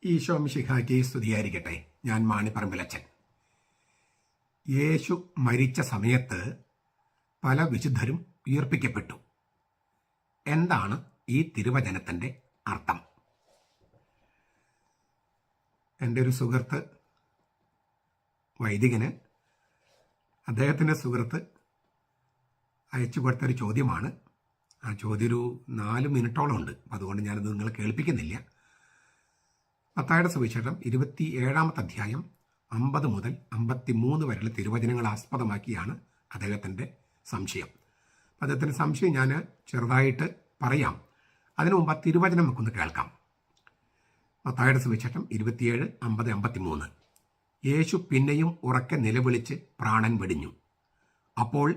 ഈശോ മിശിഹായ്ക്ക് സ്തുതിയായിരിക്കട്ടെ. ഞാൻ മാണിപ്പറമ്പിലച്ചൻ. യേശു മരിച്ച സമയത്ത് പല വിശുദ്ധരും ഉയർപ്പിക്കപ്പെട്ടു. എന്താണ് ഈ തിരുവചനത്തിൻ്റെ അർത്ഥം? എൻ്റെ ഒരു സുഹൃത്ത് വൈദികന് അദ്ദേഹത്തിൻ്റെ സുഹൃത്ത് അയച്ചു കൊടുത്തൊരു ചോദ്യമാണ്. ആ ചോദ്യം ഒരു 4 മിനിറ്റോളം ഉണ്ട്. അതുകൊണ്ട് ഞാനത് നിങ്ങളെ കേൾപ്പിക്കുന്നില്ല. മത്തായിയുടെ സുവിശേഷം 27-ാമത്തെ അധ്യായം 50 മുതൽ 53 വരെയുള്ള തിരുവചനങ്ങൾ ആസ്പദമാക്കിയാണ് അദ്ദേഹത്തിൻ്റെ സംശയം. അദ്ദേഹത്തിൻ്റെ സംശയം ഞാൻ ചെറുതായിട്ട് പറയാം. അതിനു മുമ്പ് ആ തിരുവചനം നമുക്കൊന്ന് കേൾക്കാം. മത്തായിയുടെ സുവിശേഷം 27, 50, 53. യേശു പിന്നെയും ഉറക്കെ നിലവിളിച്ച് പ്രാണൻ വെടിഞ്ഞു. അപ്പോൾ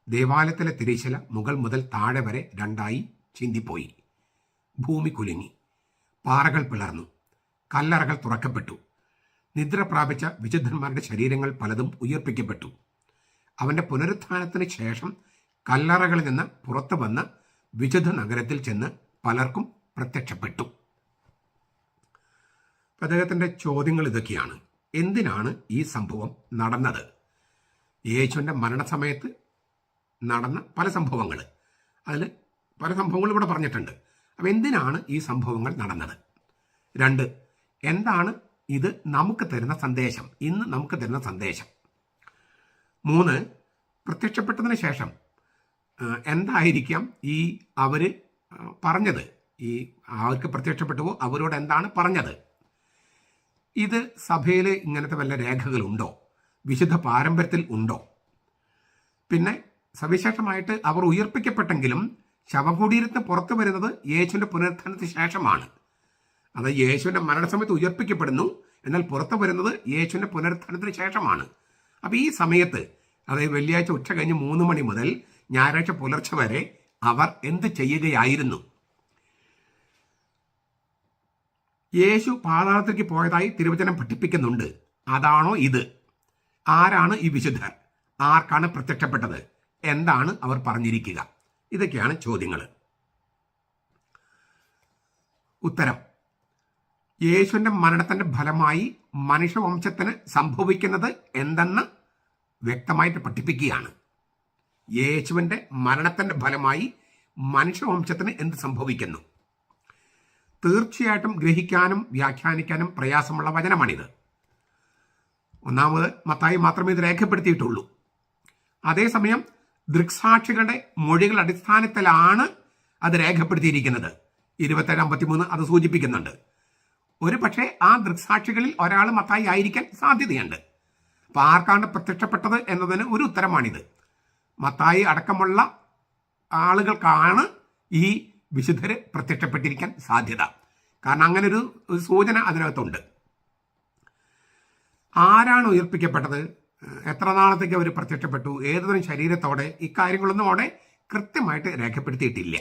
ദേവാലയത്തിലെ തിരശ്ശീല മുകൾ മുതൽ താഴെ വരെ 2ആയി ചിന്തിപ്പോയി. ഭൂമി കുലുങ്ങി, പാറകൾ പിളർന്നു, കല്ലറകൾ തുറക്കപ്പെട്ടു. നിദ്ര പ്രാപിച്ച വിശുദ്ധന്മാരുടെ ശരീരങ്ങൾ പലതും ഉയർപ്പിക്കപ്പെട്ടു. അവൻ്റെ പുനരുത്ഥാനത്തിന് ശേഷം കല്ലറകളിൽ നിന്ന് പുറത്തു വന്ന് വിശുദ്ധ നഗരത്തിൽ ചെന്ന് പലർക്കും പ്രത്യക്ഷപ്പെട്ടു. അദ്ദേഹത്തിൻ്റെ ചോദ്യങ്ങൾ ഇതൊക്കെയാണ്. എന്തിനാണ് ഈ സംഭവം നടന്നത്? യേശുവിൻ്റെ മരണസമയത്ത് നടന്ന പല സംഭവങ്ങൾ, അതിൽ പല സംഭവങ്ങളും ഇവിടെ പറഞ്ഞിട്ടുണ്ട്. അപ്പം എന്തിനാണ് ഈ സംഭവങ്ങൾ നടന്നത്? 2, എന്താണ് ഇത് നമുക്ക് തരുന്ന സന്ദേശം, ഇന്ന് നമുക്ക് തരുന്ന സന്ദേശം? 3, പ്രത്യക്ഷപ്പെട്ടതിന് ശേഷം എന്തായിരിക്കാം ഈ അവർ പറഞ്ഞത്? ഈ അവർക്ക് പ്രത്യക്ഷപ്പെട്ടുവോ അവരോട് എന്താണ് പറഞ്ഞത്? ഇത് സഭയിൽ ഇങ്ങനത്തെ വല്ല രേഖകളുണ്ടോ? വിശുദ്ധ പാരമ്പര്യത്തിൽ ഉണ്ടോ? പിന്നെ സവിശേഷമായിട്ട് അവർ ഉയർപ്പിക്കപ്പെട്ടെങ്കിലും ശവകുടീരത്തിന് പുറത്തു വരുന്നത് യേശുവിൻ്റെ പുനരുത്ഥാനത്തിന് ശേഷമാണ്. അത് യേശുവിൻ്റെ മരണസമയത്ത് ഉയർപ്പിക്കപ്പെടുന്നു, എന്നാൽ പുറത്തു വരുന്നത് യേശുവിൻ്റെ പുനരുത്ഥാനത്തിന് ശേഷമാണ്. അപ്പോൾ ഈ സമയത്ത്, അതായത് വെള്ളിയാഴ്ച ഉച്ച കഴിഞ്ഞ് 3 മണി മുതൽ ഞായറാഴ്ച പുലർച്ചെ വരെ അവർ എന്ത് ചെയ്യുകയായിരുന്നു? യേശു പാതാളത്തിലേക്ക് പോയതായി തിരുവചനം പഠിപ്പിക്കുന്നുണ്ട്. അതാണോ ഇത്? ആരാണ് ഈ വിശുദ്ധർ? ആർക്കാണ് പ്രത്യക്ഷപ്പെട്ടത്? എന്താണ് അവർ പറഞ്ഞിരിക്കുക? ഇതൊക്കെയാണ് ചോദ്യങ്ങൾ. ഉത്തരം: യേശുവിൻ്റെ മരണത്തിൻ്റെ ഫലമായി മനുഷ്യവംശത്തിന് സംഭവിക്കുന്നത് എന്തെന്ന് വ്യക്തമായിട്ട് പഠിപ്പിക്കുകയാണ്. യേശുവിൻ്റെ മരണത്തിൻ്റെ ഫലമായി മനുഷ്യവംശത്തിന് എന്ത് സംഭവിക്കുന്നു? തീർച്ചയായിട്ടും ഗ്രഹിക്കാനും വ്യാഖ്യാനിക്കാനും പ്രയാസമുള്ള വചനമാണിത്. ഒന്നാമത്, മത്തായി മാത്രമേ ഇത് രേഖപ്പെടുത്തിയിട്ടുള്ളൂ. അതേസമയം ദൃക്സാക്ഷികളുടെ മൊഴികളുടെ അടിസ്ഥാനത്തിലാണ് അത് രേഖപ്പെടുത്തിയിരിക്കുന്നത്. 27-53 അത് സൂചിപ്പിക്കുന്നുണ്ട്. ഒരു പക്ഷേ ആ ദൃക്സാക്ഷികളിൽ ഒരാൾ മത്തായി ആയിരിക്കാൻ സാധ്യതയുണ്ട്. അപ്പോൾ ആർക്കാണ് പ്രത്യക്ഷപ്പെട്ടത് എന്നതിന് ഒരു ഉത്തരമാണിത്. മത്തായി അടക്കമുള്ള ആളുകൾക്കാണ് ഈ വിശുദ്ധർ പ്രത്യക്ഷപ്പെട്ടിരിക്കാൻ സാധ്യത. കാരണം അങ്ങനെ ഒരു സൂചന അതിനകത്തുണ്ട്. ആരാണ് ഉയർപ്പിക്കപ്പെട്ടത്? എത്ര നാളത്തേക്ക് അവർ പ്രത്യക്ഷപ്പെട്ടു? ഏതുതരം ശരീരത്തോടെ? ഇക്കാര്യങ്ങളൊന്നും അവിടെ കൃത്യമായിട്ട് രേഖപ്പെടുത്തിയിട്ടില്ല.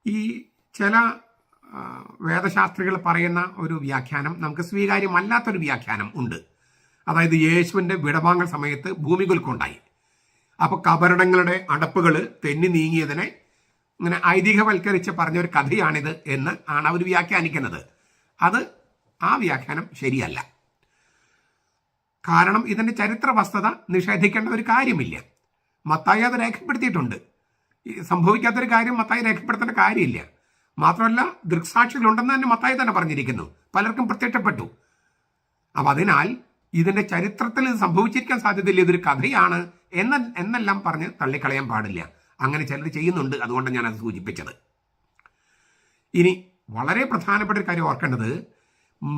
ഈ ചില വേദശാസ്ത്രികൾ പറയുന്ന ഒരു വ്യാഖ്യാനം നമുക്ക് സ്വീകാര്യമല്ലാത്തൊരു വ്യാഖ്യാനം ഉണ്ട്. അതായത് യേശുവിൻ്റെ വിടവാങ്ങൽ സമയത്ത് ഭൂമികുലുക്കമുണ്ടായി. അപ്പോൾ കബറിടങ്ങളുടെ അടപ്പുകൾ തെന്നി നീങ്ങിയതിനെ ഇങ്ങനെ ഐതിഹ്യവൽക്കരിച്ച് പറഞ്ഞൊരു കഥയാണിത് എന്ന് ആണ് അവർ വ്യാഖ്യാനിക്കുന്നത്. ആ വ്യാഖ്യാനം ശരിയല്ല. കാരണം ഇതിൻ്റെ ചരിത്ര വസ്തുത നിഷേധിക്കേണ്ട ഒരു കാര്യമില്ല. മത്തായി അത് രേഖപ്പെടുത്തിയിട്ടുണ്ട്. സംഭവിക്കാത്തൊരു കാര്യം മത്തായി രേഖപ്പെടുത്തേണ്ട കാര്യമില്ല. മാത്രമല്ല, ദൃക്സാക്ഷികളുണ്ടെന്ന് തന്നെ മത്തായി തന്നെ പറഞ്ഞിരിക്കുന്നു. പലർക്കും പ്രത്യക്ഷപ്പെട്ടു. അപ്പം അതിനാൽ ഇതിൻ്റെ ചരിത്രത്തിൽ ഇത് സംഭവിച്ചിരിക്കാൻ സാധ്യതയില്ല, ഇതൊരു കഥയാണ് എന്നെല്ലാം പറഞ്ഞ് തള്ളിക്കളയാൻ പാടില്ല. അങ്ങനെ ചിലർ ചെയ്യുന്നുണ്ട്. അതുകൊണ്ടാണ് ഞാനത് സൂചിപ്പിച്ചത്. ഇനി വളരെ പ്രധാനപ്പെട്ട ഒരു കാര്യം ഓർക്കേണ്ടത്,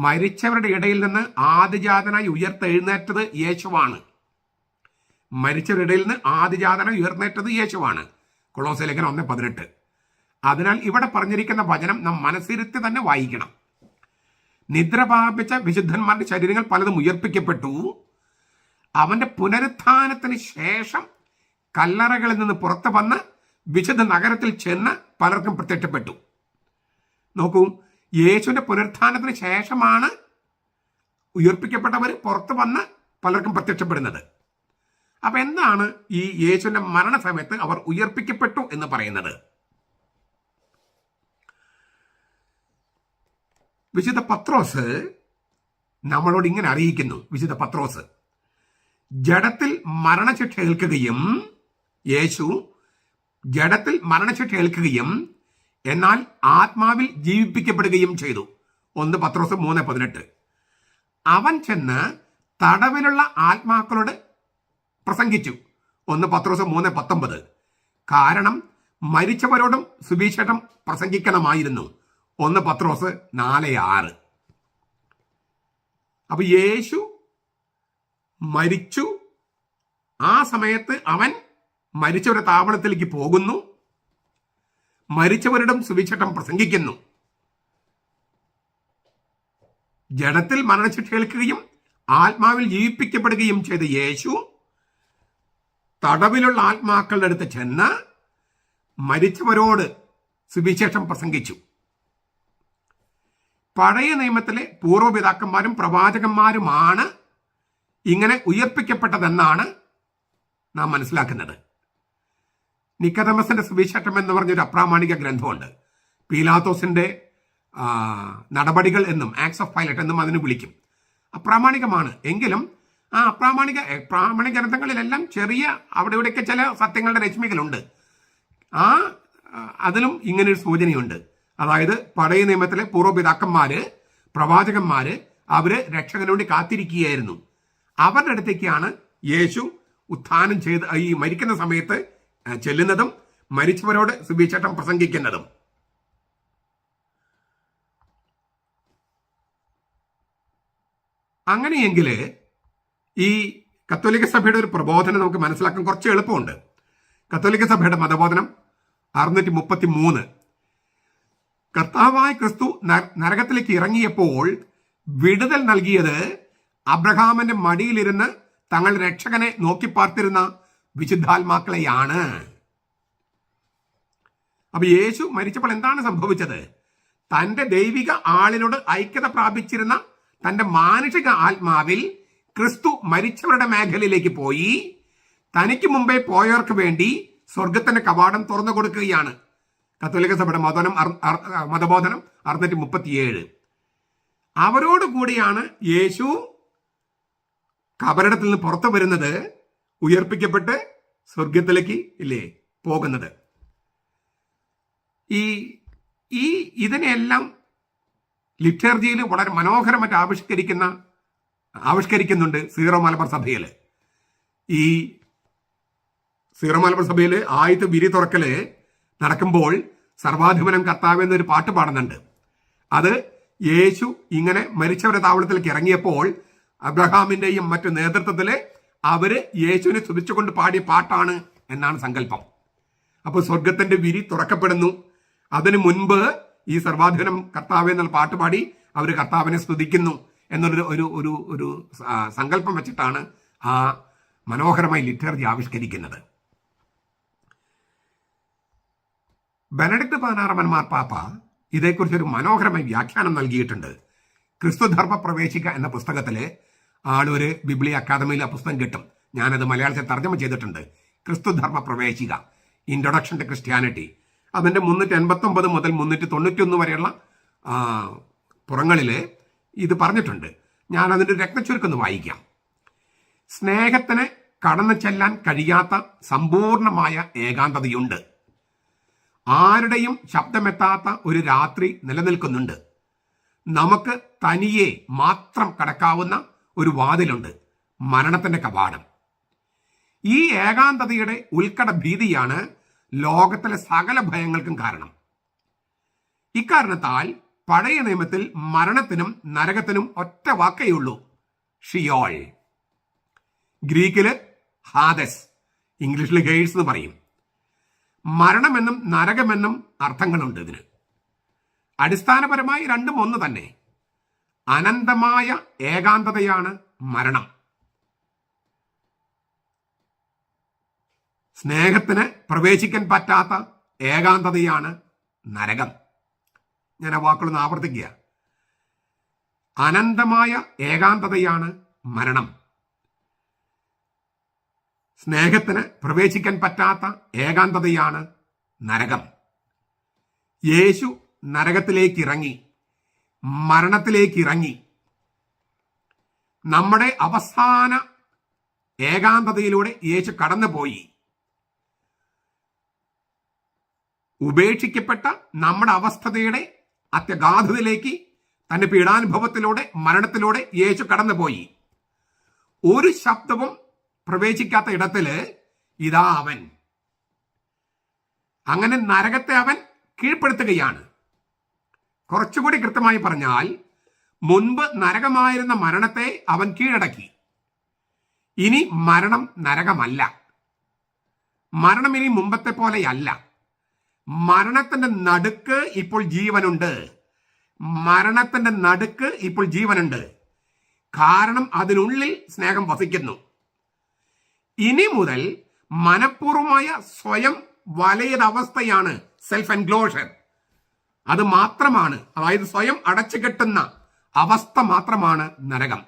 മരിച്ചവരുടെ ഇടയിൽ നിന്ന് ആദിജാതനായി ഉയർത്തെഴുന്നേറ്റത് യേശുവാണ്. മരിച്ചവരുടെ ഇടയിൽ നിന്ന് ആദിജാതനായി ഉയർന്നേറ്റത് യേശുവാണ്. കൊളോസ്യ ലേഖനം 1:18. അതിനാൽ ഇവിടെ പറഞ്ഞിരിക്കുന്ന വചനം നാം മനസ്സിരുത്തി തന്നെ വായിക്കണം. നിദ്ര പ്രാപിച്ച വിശുദ്ധന്മാരുടെ ശരീരങ്ങൾ പലതും ഉയർപ്പിക്കപ്പെട്ടു. അവന്റെ പുനരുത്ഥാനത്തിന് ശേഷം കല്ലറകളിൽ നിന്ന് പുറത്തു വന്ന് വിശുദ്ധ നഗരത്തിൽ ചെന്ന് പലർക്കും പ്രത്യക്ഷപ്പെട്ടു. നോക്കൂ, യേശുവിന്റെ പുനരുത്ഥാനത്തിന് ശേഷമാണ് ഉയർപ്പിക്കപ്പെട്ടവർ പുറത്തു വന്ന് പലർക്കും പ്രത്യക്ഷപ്പെടുന്നത്. അപ്പൊ എന്താണ് ഈ യേശുവിന്റെ മരണസമയത്ത് അവർ ഉയർപ്പിക്കപ്പെട്ടു എന്ന് പറയുന്നത്? വിശുദ്ധ പത്രോസ് നമ്മളോട് ഇങ്ങനെ അറിയിക്കുന്നു. വിശുദ്ധ പത്രോസ് ജഡത്തിൽ മരണശിക്ഷ ഏൽക്കുകയും, യേശു ജഡത്തിൽ മരണശിക്ഷ ഏൽക്കുകയും എന്നാൽ ആത്മാവിൽ ജീവിപ്പിക്കപ്പെടുകയും ചെയ്തു. 1 പത്രോസ് 3:18. അവൻ ചെന്ന് തടവിലുള്ള ആത്മാക്കളോട് പ്രസംഗിച്ചു. 1 പത്രോസ് 3:19. കാരണം മരിച്ചവരോടും സുവിശേഷം പ്രസംഗിക്കണമായിരുന്നു. 1 പത്രോസ് 4:6. അപ്പൊ യേശു മരിച്ചു. ആ സമയത്ത് അവൻ മരിച്ചവരുടെ താവളത്തിലേക്ക് പോകുന്നു, മരിച്ചവരോടും സുവിശേഷം പ്രസംഗിക്കുന്നു. ജഡത്തിൽ മരണശിക്ഷ ഏൽക്കുകയും ആത്മാവിൽ ജീവിപ്പിക്കപ്പെടുകയും ചെയ്ത യേശു തടവിലുള്ള ആത്മാക്കളുടെ അടുത്ത് ചെന്ന് മരിച്ചവരോട് സുവിശേഷം പ്രസംഗിച്ചു. പഴയ നിയമത്തിലെ പൂർവ്വപിതാക്കന്മാരും പ്രവാചകന്മാരുമാണ് ഇങ്ങനെ ഉയർപ്പിക്കപ്പെട്ടതെന്നാണ് നാം മനസ്സിലാക്കുന്നത്. നിക്കോദെമസിന്റെ സുവിശേഷം എന്ന് പറഞ്ഞൊരു അപ്രാമാണിക ഗ്രന്ഥമുണ്ട്. പീലാത്തോസിന്റെ നടപടികൾ എന്നും ആക്ട്സ് ഓഫ് പൈലറ്റ് എന്നും അതിന് വിളിക്കും. അപ്രാമാണികമാണ്. എങ്കിലും ആ പ്രാമാണിക ഗ്രന്ഥങ്ങളിലെല്ലാം ചെറിയ അവിടെ ഇവിടെയൊക്കെ ചില സത്യങ്ങളുടെ രശ്മികളുണ്ട്. അതിലും ഇങ്ങനൊരു സൂചനയുണ്ട്. അതായത് പഴയ നിയമത്തിലെ പൂർവ്വപിതാക്കന്മാര്, പ്രവാചകന്മാര്, അവര് രക്ഷകന് വേണ്ടി കാത്തിരിക്കുകയായിരുന്നു. അവരുടെ അടുത്തേക്കാണ് യേശു ഉത്ഥാനം ചെയ്ത് ഈ മരിക്കുന്ന സമയത്ത് ചെല്ലുന്നതും മരിച്ചവരോട് സുവിശേഷം പ്രസംഗിക്കുന്നതും. അങ്ങനെയെങ്കിൽ ഈ കത്തോലിക്ക സഭയുടെ ഒരു പ്രബോധനം നമുക്ക് മനസ്സിലാക്കാൻ കുറച്ച് എളുപ്പമുണ്ട്. കത്തോലിക്ക സഭയുടെ മതബോധനം 633. കർത്താവായ ക്രിസ്തു നരകത്തിലേക്ക് ഇറങ്ങിയപ്പോൾ വിടുതൽ നൽകിയത് അബ്രഹാമിന്റെ മടിയിലിരുന്ന് തങ്ങൾ രക്ഷകനെ നോക്കിപ്പാർത്തിരുന്ന വിശുദ്ധാത്മാക്കളെയാണ്. അപ്പൊ യേശു മരിച്ചപ്പോൾ എന്താണ് സംഭവിച്ചത്? തന്റെ ദൈവിക ആളിനോട് ഐക്യത പ്രാപിച്ചിരുന്ന തന്റെ മാനുഷിക ആത്മാവിൽ ക്രിസ്തു മരിച്ചവരുടെ മേഖലയിലേക്ക് പോയി തനിക്ക് മുമ്പേ പോയവർക്ക് വേണ്ടി സ്വർഗത്തിന്റെ കവാടം തുറന്നു കൊടുക്കുകയാണ്. കത്തോലിക്ക സഭയുടെ മതബോധനം 637. അവരോട് കൂടിയാണ് യേശു കബറിടത്തിൽ നിന്ന് പുറത്തു വരുന്നത്, ഉയർപ്പിക്കപ്പെട്ട് സ്വർഗത്തിലേക്ക് ഇല്ലേ പോകുന്നത്. ഇതിനെല്ലാം ലിറ്റർജിയിൽ വളരെ മനോഹരമായിട്ട് ആവിഷ്കരിക്കുന്നുണ്ട് സീറോ മലബാർ സഭയിൽ. ഈ സീറോ മലബാർ സഭയിൽ ആദ്യത്തെ വിരി തുറക്കല് നടക്കുമ്പോൾ സർവാധിപനം കർത്താവ് എന്നൊരു പാട്ട് പാടുന്നുണ്ട്. അത് യേശു ഇങ്ങനെ മരിച്ചവരുടെ താവളത്തിലേക്ക് ഇറങ്ങിയപ്പോൾ അബ്രഹാമിന്റെയും മറ്റു നേതൃത്വത്തില് അവര് യേശുവിനെ സ്തുതിച്ചുകൊണ്ട് പാടിയ പാട്ടാണ് എന്നാണ് സങ്കല്പം. അപ്പോൾ സ്വർഗത്തിന്റെ വിരി തുറക്കപ്പെടുന്നു. അതിനു മുൻപ് ഈ സർവാധിപനം കർത്താവ് എന്നുള്ള പാട്ട് പാടി അവർ കർത്താവിനെ സ്തുതിക്കുന്നു എന്നൊരു ഒരു ഒരു ഒരു സങ്കല്പം വെച്ചിട്ടാണ് ആ മനോഹരമായി ലിറ്റർജി ആവിഷ്കരിക്കുന്നത്. ബെനഡിക്ട് 16 മാർപ്പാപ്പ ഇതേക്കുറിച്ചൊരു മനോഹരമായ വ്യാഖ്യാനം നൽകിയിട്ടുണ്ട്. ക്രിസ്തുധർമ്മ പ്രവേശിക എന്ന പുസ്തകത്തില് ആളൊരു ബിബ്ലി അക്കാദമിയിൽ ആ പുസ്തകം കിട്ടും. ഞാനത് മലയാളത്തിൽ തർജ്ജമ ചെയ്തിട്ടുണ്ട്. ക്രിസ്തുധർമ്മ പ്രവേശിക, ഇൻട്രൊഡക്ഷൻ ടു ക്രിസ്ത്യാനിറ്റി. അതിന്റെ 389 മുതൽ 391 വരെയുള്ള പുറങ്ങളിൽ ഇത് പറഞ്ഞിട്ടുണ്ട്. ഞാൻ അതിന്റെ രത്നച്ചുരുക്കം വായിക്കാം. സ്നേഹത്തിന് കടന്നു ചെല്ലാൻ കഴിയാത്ത സമ്പൂർണമായ ഏകാന്തതയുണ്ട്. ആരുടെയും ശബ്ദമെത്താത്ത ഒരു രാത്രി നിലനിൽക്കുന്നുണ്ട്. നമുക്ക് തനിയെ മാത്രം കടക്കാവുന്ന ഒരു വാതിലുണ്ട്, മരണത്തിന്റെ കവാടം. ഈ ഏകാന്തതയുടെ ഉത്കട ഭീതിയാണ് ലോകത്തിലെ സകല ഭയങ്ങൾക്കും കാരണം. ഇക്കാരണത്താൽ പഴയ നിയമത്തിൽ മരണത്തിനും നരകത്തിനും ഒറ്റ വാക്കേയുള്ളൂ, ഷിയോൾ. ഗ്രീക്കില് ഹാദസ്, ഇംഗ്ലീഷിൽ ഹെയ്ഡ്സ് എന്ന് പറയും. മരണമെന്നും നരകമെന്നും അർത്ഥങ്ങളുണ്ട് ഇതിന്. അടിസ്ഥാനപരമായി രണ്ടും ഒന്ന് തന്നെ. അനന്തമായ ഏകാന്തതയാണ് മരണം. സ്നേഹത്തിന് പ്രവേശിക്കാൻ പറ്റാത്ത ഏകാന്തതയാണ് നരകം. ഞാൻ ആ വാക്കുകളൊന്ന് ആവർത്തിക്കുക. അനന്തമായ ഏകാന്തതയാണ് മരണം. സ്നേഹത്തിന് പ്രവേശിക്കാൻ പറ്റാത്ത ഏകാന്തതയാണ് നരകം. യേശു നരകത്തിലേക്ക് ഇറങ്ങി മരണത്തിലേക്ക് ഇറങ്ങി. നമ്മുടെ അവസാന ഏകാന്തതയിലൂടെ യേശു കടന്നുപോയി. ഉപേക്ഷിക്കപ്പെട്ട നമ്മുടെ അവസ്ഥയുടെ അത്യഗാധതയിലേക്ക് തന്റെ പീഡാനുഭവത്തിലൂടെ മരണത്തിലൂടെ യേശു കടന്നുപോയി. ഒരു ശബ്ദവും പ്രവേശിക്കാത്ത ഇടത്തില് ഇതാ അവൻ. അങ്ങനെ നരകത്തെ അവൻ കീഴ്പ്പെടുത്തുകയാണ്. കുറച്ചുകൂടി കൃത്യമായി പറഞ്ഞാൽ, മുൻപ് നരകമായിരുന്ന മരണത്തെ അവൻ കീഴടക്കി. ഇനി മരണം നരകമല്ല. മരണം ഇനി മുമ്പത്തെ പോലെയല്ല. മരണത്തിന്റെ നടുക്ക് ഇപ്പോൾ ജീവനുണ്ട്. മരണത്തിന്റെ നടുക്ക് ഇപ്പോൾ ജീവനുണ്ട്. കാരണം അതിനുള്ളിൽ സ്നേഹം വസിക്കുന്നു. ഇനി മുതൽ മനഃപൂർവമായ സ്വയം വലയതവസ്ഥയാണ് സെൽഫ് എൻക്ലോഷർ. അത് മാത്രമാണ്, അതായത് സ്വയം അടച്ചുകെട്ടുന്ന അവസ്ഥ മാത്രമാണ് നരകം.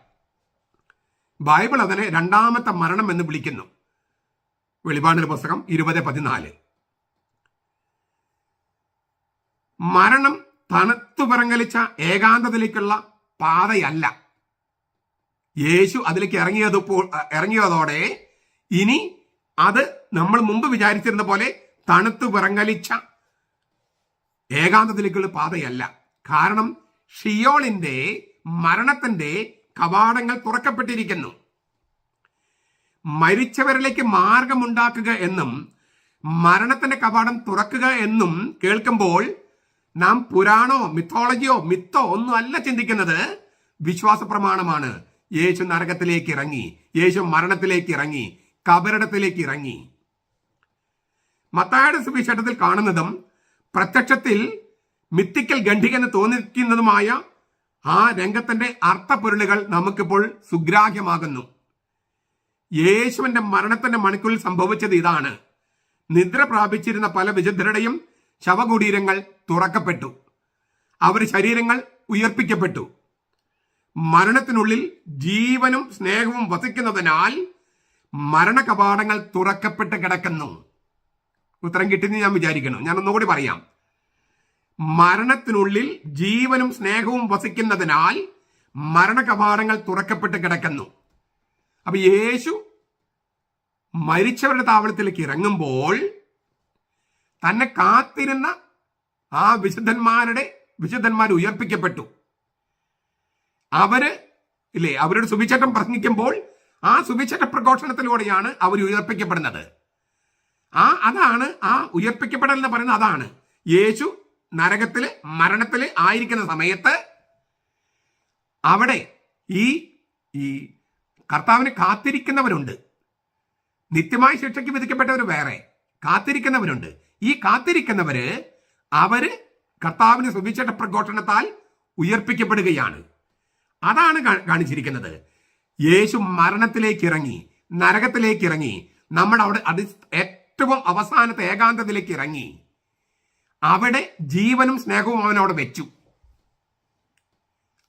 ബൈബിൾ അതിനെ രണ്ടാമത്തെ മരണം എന്ന് വിളിക്കുന്നു. വെളിപാടിന്റെ പുസ്തകം 20:14. മരണം തണുത്തു വിറങ്ങലിച്ച ഏകാന്തതയിലേക്കുള്ള പാതയല്ല. യേശു അതിലേക്ക് ഇറങ്ങിയതോടെ ഇനി അത് നമ്മൾ മുമ്പ് വിചാരിച്ചിരുന്ന പോലെ തണുത്തു വിറങ്ങലിച്ച ഏകാന്തതയിലേക്കുള്ള പാതയല്ല. കാരണം ഷിയോളിന്റെ, മരണത്തിന്റെ കവാടങ്ങൾ തുറക്കപ്പെട്ടിരിക്കുന്നു. മരിച്ചവരിലേക്ക് മാർഗമുണ്ടാക്കുക എന്നും മരണത്തിന്റെ കവാടം തുറക്കുക എന്നും കേൾക്കുമ്പോൾ നാം പുരാണോ മിത്തോളജിയോ മിത്തോ ഒന്നും അല്ല ചിന്തിക്കുന്നത്. വിശ്വാസ പ്രമാണമാണ്. യേശു നരകത്തിലേക്ക് ഇറങ്ങി, യേശു മരണത്തിലേക്ക് ഇറങ്ങി, കബറിടത്തിലേക്ക് ഇറങ്ങി. മത്തായിയുടെ സുവിശേഷത്തിൽ കാണുന്നതും പ്രത്യക്ഷത്തിൽ മിത്തിക്കൽ ഗണ്ഡികെന്ന് തോന്നിക്കുന്നതുമായ ആ രംഗത്തിന്റെ അർത്ഥപൊരുളുകൾ നമുക്കിപ്പോൾ സുഗ്രാഹ്യമാകുന്നു. യേശുവിന്റെ മരണത്തിന്റെ മണിക്കൂറിൽ സംഭവിച്ചത് ഇതാണ്. നിദ്ര പ്രാപിച്ചിരുന്ന പല വിശുദ്ധരുടെയും ശവകുടീരങ്ങൾ തുറക്കപ്പെട്ടു. അവർ ശരീരങ്ങൾ ഉയർപ്പിക്കപ്പെട്ടു. മരണത്തിനുള്ളിൽ ജീവനും സ്നേഹവും വസിക്കുന്നതിനാൽ മരണ കവാടങ്ങൾ തുറക്കപ്പെട്ട് കിടക്കുന്നു. ഉത്തരം കിട്ടിയെന്ന് ഞാൻ വിചാരിക്കുന്നു. ഞാൻ ഒന്നുകൂടി പറയാം. മരണത്തിനുള്ളിൽ ജീവനും സ്നേഹവും വസിക്കുന്നതിനാൽ മരണ കവാടങ്ങൾ തുറക്കപ്പെട്ട് കിടക്കുന്നു. അപ്പൊ യേശു മരിച്ചവരുടെ താവളത്തിലേക്ക് ഇറങ്ങുമ്പോൾ തന്നെ കാത്തിരുന്ന ആ വിശുദ്ധന്മാർ ഉയർപ്പിക്കപ്പെട്ടു. അവരുടെ സുവിശേഷം പ്രസംഗിക്കുമ്പോൾ ആ സുവിശേഷ പ്രഘോഷണത്തിലൂടെയാണ് അവർ ഉയർപ്പിക്കപ്പെടുന്നത്. അതാണ് ആ ഉയർപ്പിക്കപ്പെടൽ എന്ന് പറയുന്നത്. അതാണ് യേശു നരകത്തില് മരണത്തില് ആയിരിക്കുന്ന സമയത്ത് അവിടെ ഈ കർത്താവിന് കാത്തിരിക്കുന്നവരുണ്ട്. നിത്യമായ ശിക്ഷയ്ക്ക് വിധിക്കപ്പെട്ടവർ വേറെ, കാത്തിരിക്കുന്നവരുണ്ട്. ഈ കാത്തിരിക്കുന്നവര് അവര് കർത്താവിന് സുവിശേഷ പ്രഘോഷണത്താൽ ഉയർപ്പിക്കപ്പെടുകയാണ്. അതാണ് കാണിച്ചിരിക്കുന്നത്. യേശു മരണത്തിലേക്ക് ഇറങ്ങി, നരകത്തിലേക്ക് ഇറങ്ങി, നമ്മുടെ അവിടെ ഏറ്റവും അവസാനത്തെ ഏകാന്തതയിലേക്ക് ഇറങ്ങി. അവിടെ ജീവനും സ്നേഹവും അവനവിടെ വെച്ചു.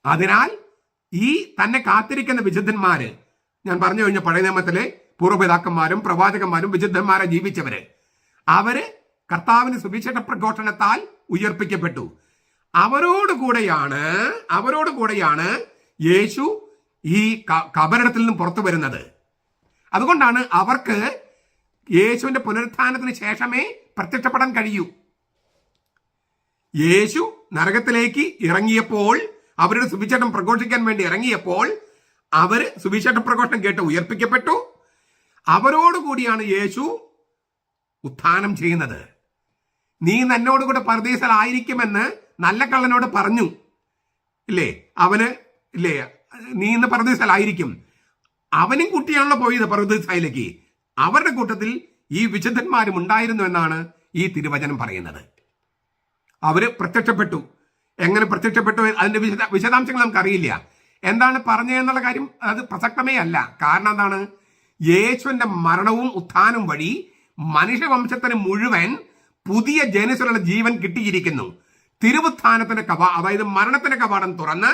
അതിനാൽ ഈ തന്നെ കാത്തിരിക്കുന്ന വിശുദ്ധന്മാര്, ഞാൻ പറഞ്ഞു കഴിഞ്ഞ പഴയ നിയമത്തിലെ പൂർവ്വപിതാക്കന്മാരും പ്രവാചകന്മാരും വിശുദ്ധന്മാരെ ജീവിച്ചവര്, അവര് കർത്താവിന് സുവിശേഷ പ്രഘോഷണത്താൽ ഉയർപ്പിക്കപ്പെട്ടു. അവരോടുകൂടെയാണ് യേശു ഈ കബറിടത്തിൽ നിന്നും പുറത്തു വരുന്നത്. അതുകൊണ്ടാണ് അവർക്ക് യേശുവിന്റെ പുനരുത്ഥാനത്തിന് ശേഷമേ പ്രത്യക്ഷപ്പെടാൻ കഴിയൂ. യേശു നരകത്തിലേക്ക് ഇറങ്ങിയപ്പോൾ, അവരുടെ സുവിശേഷം പ്രഘോഷിക്കാൻ വേണ്ടി ഇറങ്ങിയപ്പോൾ അവര് സുവിശേഷ പ്രഘോഷണം കേട്ട് ഉയർപ്പിക്കപ്പെട്ടു. അവരോടുകൂടിയാണ് യേശു ഉത്ഥാനം ചെയ്യുന്നത്. നീ എന്നോടുകൂടെ പരദീസയിലായിരിക്കുമെന്ന് നല്ല കള്ളനോട് പറഞ്ഞു, ഇല്ലേ? നീ ഇന്ന് പരദീസയിലായിരിക്കും. അവനും കുട്ടിയാണല്ലോ പോയത് പരദീസയിലേക്ക്. അവരുടെ കൂട്ടത്തിൽ ഈ വിശുദ്ധന്മാരും ഉണ്ടായിരുന്നു എന്നാണ് ഈ തിരുവചനം പറയുന്നത്. അവര് പ്രത്യക്ഷപ്പെട്ടു. എങ്ങനെ പ്രത്യക്ഷപ്പെട്ടു? അതിന്റെ വിശദാംശങ്ങൾ നമുക്കറിയില്ല. എന്താണ് പറഞ്ഞതെന്നുള്ള കാര്യം അത് പ്രസക്തമേ അല്ല. കാരണം എന്താണ്? യേശുവിന്റെ മരണവും ഉത്ഥാനവും വഴി മനുഷ്യവംശത്തിന് മുഴുവൻ പുതിയ ജനസിലുള്ള ജീവൻ കിട്ടിയിരിക്കുന്നു. തിരുവുത്ഥാനത്തിന്റെ അതായത് മരണത്തിന്റെ കവാടം തുറന്ന്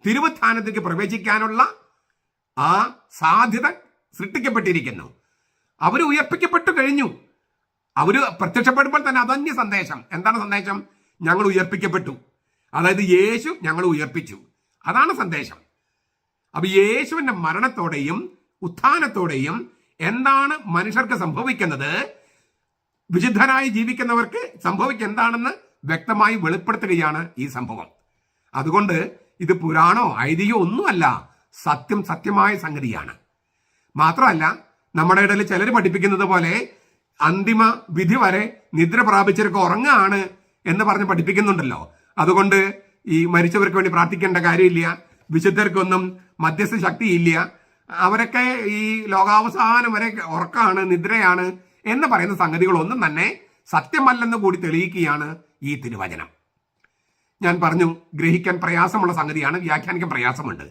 തിരുവുത്ഥാനത്തേക്ക് പ്രവേശിക്കാനുള്ള ആ സാധ്യത സൃഷ്ടിക്കപ്പെട്ടിരിക്കുന്നു. അവർ ഉയർപ്പിക്കപ്പെട്ടു കഴിഞ്ഞു. അവര് പ്രത്യക്ഷപ്പെടുമ്പോൾ തന്നെ അതന്യ സന്ദേശം. എന്താണ് സന്ദേശം? ഞങ്ങൾ ഉയർപ്പിക്കപ്പെട്ടു. അതായത് യേശു ഞങ്ങൾ ഉയർപ്പിച്ചു. അതാണ് സന്ദേശം. അപ്പൊ യേശുവിന്റെ മരണത്തോടെയും ഉത്ഥാനത്തോടെയും എന്താണ് മനുഷ്യർക്ക് സംഭവിക്കുന്നത്, വിശുദ്ധരായി ജീവിക്കുന്നവർക്ക് സംഭവിക്കുക എന്താണെന്ന് വ്യക്തമായി വെളിപ്പെടുത്തുകയാണ് ഈ സംഭവം. അതുകൊണ്ട് ഇത് പുരാണോ ഐതിഹ്യമോ ഒന്നുമല്ല, സത്യമായ സംഗതിയാണ്. മാത്രമല്ല, നമ്മുടെ ഇടയിൽ ചിലർ പഠിപ്പിക്കുന്നത് പോലെ അന്തിമ വിധി വരെ നിദ്ര പ്രാപിച്ചവർക്ക് ഉറങ്ങാണ് എന്ന് പറഞ്ഞ് പഠിപ്പിക്കുന്നുണ്ടല്ലോ. അതുകൊണ്ട് ഈ മരിച്ചവർക്ക് വേണ്ടി പ്രാർത്ഥിക്കേണ്ട കാര്യമില്ല, വിശുദ്ധർക്കൊന്നും മധ്യസ്ഥ ശക്തിയില്ല, അവരൊക്കെ ഈ ലോകാവസാനം വരെ ഉറക്കാണ്, നിദ്രയാണ് എന്ന് പറയുന്ന സംഗതികളൊന്നും തന്നെ സത്യമല്ലെന്ന് കൂടി തെളിയിക്കുകയാണ് ഈ തിരുവചനം. ഞാൻ പറഞ്ഞു, ഗ്രഹിക്കാൻ പ്രയാസമുള്ള സംഗതിയാണ്, വ്യാഖ്യാനിക്കാൻ പ്രയാസമുണ്ട്.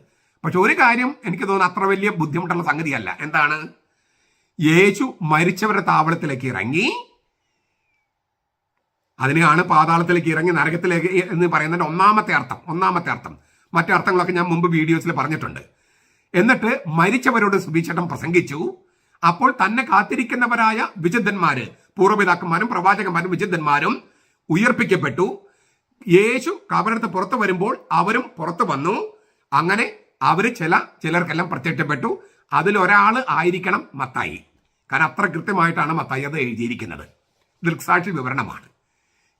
പക്ഷെ ഒരു കാര്യം എനിക്ക് തോന്നുന്നു അത്ര വലിയ ബുദ്ധിമുട്ടുള്ള സംഗതിയല്ല. എന്താണ്? യേശു മരിച്ചവരുടെ താവളത്തിലേക്ക് ഇറങ്ങി, അതിനെയാണ് പാതാളത്തിലേക്ക് ഇറങ്ങി നരകത്തിലേക്ക് എന്ന് പറയുന്നതിന്റെ ഒന്നാമത്തെ അർത്ഥം. മറ്റു അർത്ഥങ്ങളൊക്കെ ഞാൻ മുമ്പ് വീഡിയോസിൽ പറഞ്ഞിട്ടുണ്ട്. എന്നിട്ട് മരിച്ചവരോട് സുവിശേഷം പ്രസംഗിച്ചു. അപ്പോൾ തന്നെ കാത്തിരിക്കുന്നവരായ വിശുദ്ധന്മാര്, പൂർവ്വപിതാക്കന്മാരും പ്രവാചകന്മാരും വിശുദ്ധന്മാരും ഉയർപ്പിക്കപ്പെട്ടു. യേശു കബറിനകത്ത് പുറത്തു വരുമ്പോൾ അവരും പുറത്തു വന്നു. അങ്ങനെ അവര് ചിലർക്കെല്ലാം പ്രത്യക്ഷപ്പെട്ടു. അതിലൊരാൾ ആയിരിക്കണം മത്തായി. കാരണം അത്ര കൃത്യമായിട്ടാണ് മത്തായി അത് എഴുതിയിരിക്കുന്നത്. ദൃക്സാക്ഷി വിവരണമാണ്.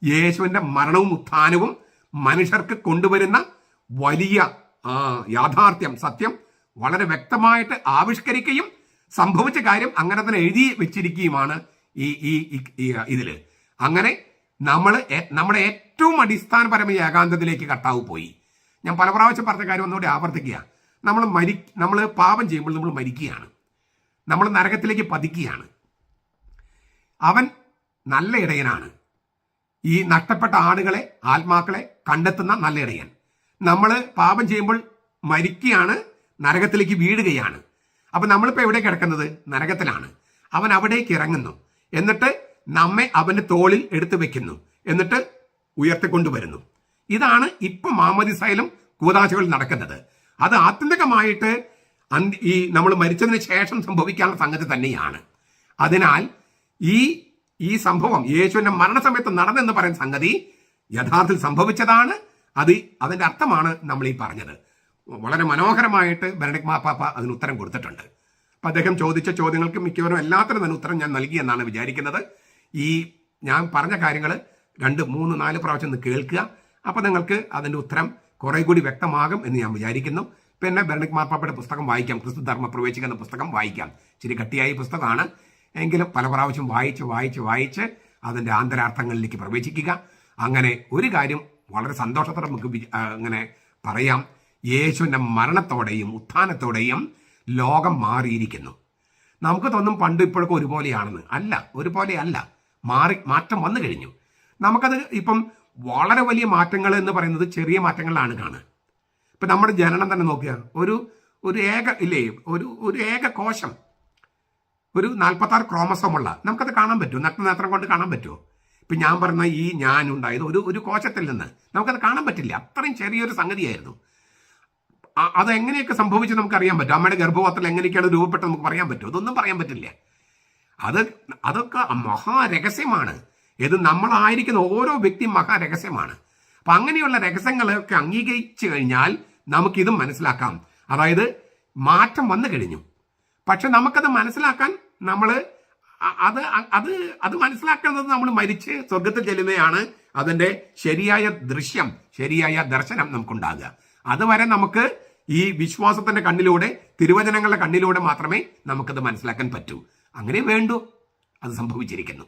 യേശുവിന്റെ മരണവും ഉത്ഥാനവും മനുഷ്യർക്ക് കൊണ്ടുവരുന്ന വലിയ യാഥാർത്ഥ്യം, സത്യം വളരെ വ്യക്തമായിട്ട് ആവിഷ്കരിക്കുകയും സംഭവിച്ച കാര്യം അങ്ങനെ തന്നെ എഴുതി വെച്ചിരിക്കുകയുമാണ് ഇതില്. അങ്ങനെ നമ്മുടെ ഏറ്റവും അടിസ്ഥാനപരമായ ഏകാന്തത്തിലേക്ക് കർത്താവ് പോയി. ഞാൻ പല പ്രാവശ്യം പറഞ്ഞ കാര്യം ഒന്നുകൂടി ആവർത്തിക്കുക. നമ്മൾ പാപം ചെയ്യുമ്പോൾ നമ്മൾ മരിക്കുകയാണ്, നമ്മൾ നരകത്തിലേക്ക് പതിക്കുകയാണ്. അവൻ നല്ല ഇടയനാണ്, ഈ നഷ്ടപ്പെട്ട ആടുകളെ, ആത്മാക്കളെ കണ്ടെത്തുന്ന നല്ല ഇടയൻ. നമ്മൾ പാപം ചെയ്യുമ്പോൾ മരിക്കുകയാണ്, നരകത്തിലേക്ക് വീഴുകയാണ്. അപ്പൊ നമ്മളിപ്പോ എവിടെ കിടക്കുന്നത്? നരകത്തിലാണ്. അവൻ അവിടേക്ക് ഇറങ്ങുന്നു, എന്നിട്ട് നമ്മെ അവന്റെ തോളിൽ എടുത്തു വെക്കുന്നു, എന്നിട്ട് ഉയർത്തിക്കൊണ്ടുവരുന്നു. ഇതാണ് ഇപ്പൊ മാമോദീസയിലും കൂദാശകളിൽ നടക്കുന്നത്. അത് ആത്യന്തികമായിട്ട് നമ്മൾ മരിച്ചതിന് ശേഷം സംഭവിക്കാനുള്ള സംഗതി തന്നെയാണ്. അതിനാൽ ഈ സംഭവം യേശുവിന്റെ മരണസമയത്ത് നടന്നെന്ന് പറയുന്ന സംഗതി യഥാർത്ഥത്തിൽ സംഭവിച്ചതാണ്. അതിന്റെ അർത്ഥമാണ് നമ്മൾ ഈ പറഞ്ഞത്. വളരെ മനോഹരമായിട്ട് ബെനഡിക്ട് മാർപ്പാപ്പ അതിന് ഉത്തരം കൊടുത്തിട്ടുണ്ട്. അപ്പൊ അദ്ദേഹം ചോദിച്ച ചോദ്യങ്ങൾക്ക് മിക്കവരും എല്ലാത്തിനും തന്നെ ഉത്തരം ഞാൻ നൽകിയെന്നാണ് വിചാരിക്കുന്നത്. ഞാൻ പറഞ്ഞ കാര്യങ്ങൾ 2, 3, 4 പ്രാവശ്യം ഒന്ന് കേൾക്കുക. അപ്പൊ നിങ്ങൾക്ക് അതിന്റെ ഉത്തരം കുറെ കൂടി വ്യക്തമാകും എന്ന് ഞാൻ വിചാരിക്കുന്നു. പിന്നെ ബെനഡിക്ട് മാർപ്പാപ്പയുടെ പുസ്തകം വായിക്കാം, ക്രിസ്തു ധർമ്മ പ്രവേശിക്കുന്ന പുസ്തകം വായിക്കാം. ഇച്ചിരി കട്ടിയായ പുസ്തകമാണ്, എങ്കിലും പല പ്രാവശ്യം വായിച്ച് അതിന്റെ ആന്തരാർത്ഥങ്ങളിലേക്ക് പ്രവേശിക്കുക. അങ്ങനെ ഒരു കാര്യം വളരെ സന്തോഷത്തോടെ നമുക്ക് അങ്ങനെ പറയാം, യേശുവിന്റെ മരണത്തോടെയും ഉത്ഥാനത്തോടെയും ലോകം മാറിയിരിക്കുന്നു. നമുക്ക് തോന്നും പണ്ട് ഇപ്പോഴൊക്കെ ഒരുപോലെയാണെന്ന്. അല്ല, ഒരുപോലെ അല്ല, മാറ്റം വന്നു കഴിഞ്ഞു. നമുക്കത് ഇപ്പം വളരെ വലിയ മാറ്റങ്ങൾ എന്ന് പറയുന്നത് ചെറിയ മാറ്റങ്ങളിലാണ് കാണുക. ഇപ്പം നമ്മുടെ ജനനം തന്നെ നോക്കുക, ഒരു ഏക കോശം, ഒരു 46 ക്രോമസോമുള്ള, നമുക്കത് കാണാൻ പറ്റുമോ? നഗ്നനേത്രം കൊണ്ട് കാണാൻ പറ്റുമോ? ഇപ്പം ഞാൻ പറഞ്ഞ ഈ ഞാനുണ്ടായത് ഒരു കോശത്തിൽ നിന്ന് നമുക്കത് കാണാൻ പറ്റില്ല. അത്രയും ചെറിയൊരു സംഗതിയായിരുന്നു. അതെങ്ങനെയൊക്കെ സംഭവിച്ചു നമുക്കറിയാൻ പറ്റും. അമ്മയുടെ ഗർഭപാത്രത്തിൽ എങ്ങനെയൊക്കെയാണ് രൂപപ്പെട്ടത് നമുക്ക് പറയാൻ പറ്റുമോ? അതൊന്നും പറയാൻ പറ്റില്ല. അതൊക്കെ മഹാരഹസ്യമാണ്. ഇത് നമ്മളായിരിക്കുന്ന ഓരോ വ്യക്തിയും മഹാരഹസ്യമാണ്. അപ്പൊ അങ്ങനെയുള്ള രഹസ്യങ്ങളൊക്കെ അംഗീകരിച്ചു കഴിഞ്ഞാൽ നമുക്കിതും മനസ്സിലാക്കാം. അതായത് മാറ്റം വന്നു കഴിഞ്ഞു. പക്ഷെ നമുക്കത് മനസ്സിലാക്കാൻ അത് മനസ്സിലാക്കുന്നത് നമ്മൾ മരിച്ച് സ്വർഗത്തിൽ ചെല്ലുന്നതാണ് അതിന്റെ ശരിയായ ദൃശ്യം, ശരിയായ ദർശനം നമുക്കുണ്ടാകുക. അതുവരെ നമുക്ക് ഈ വിശ്വാസത്തിന്റെ കണ്ണിലൂടെ, തിരുവചനങ്ങളുടെ കണ്ണിലൂടെ മാത്രമേ നമുക്കത് മനസ്സിലാക്കാൻ പറ്റൂ. അങ്ങനെ വേണ്ടു, അത് സംഭവിച്ചിരിക്കുന്നു.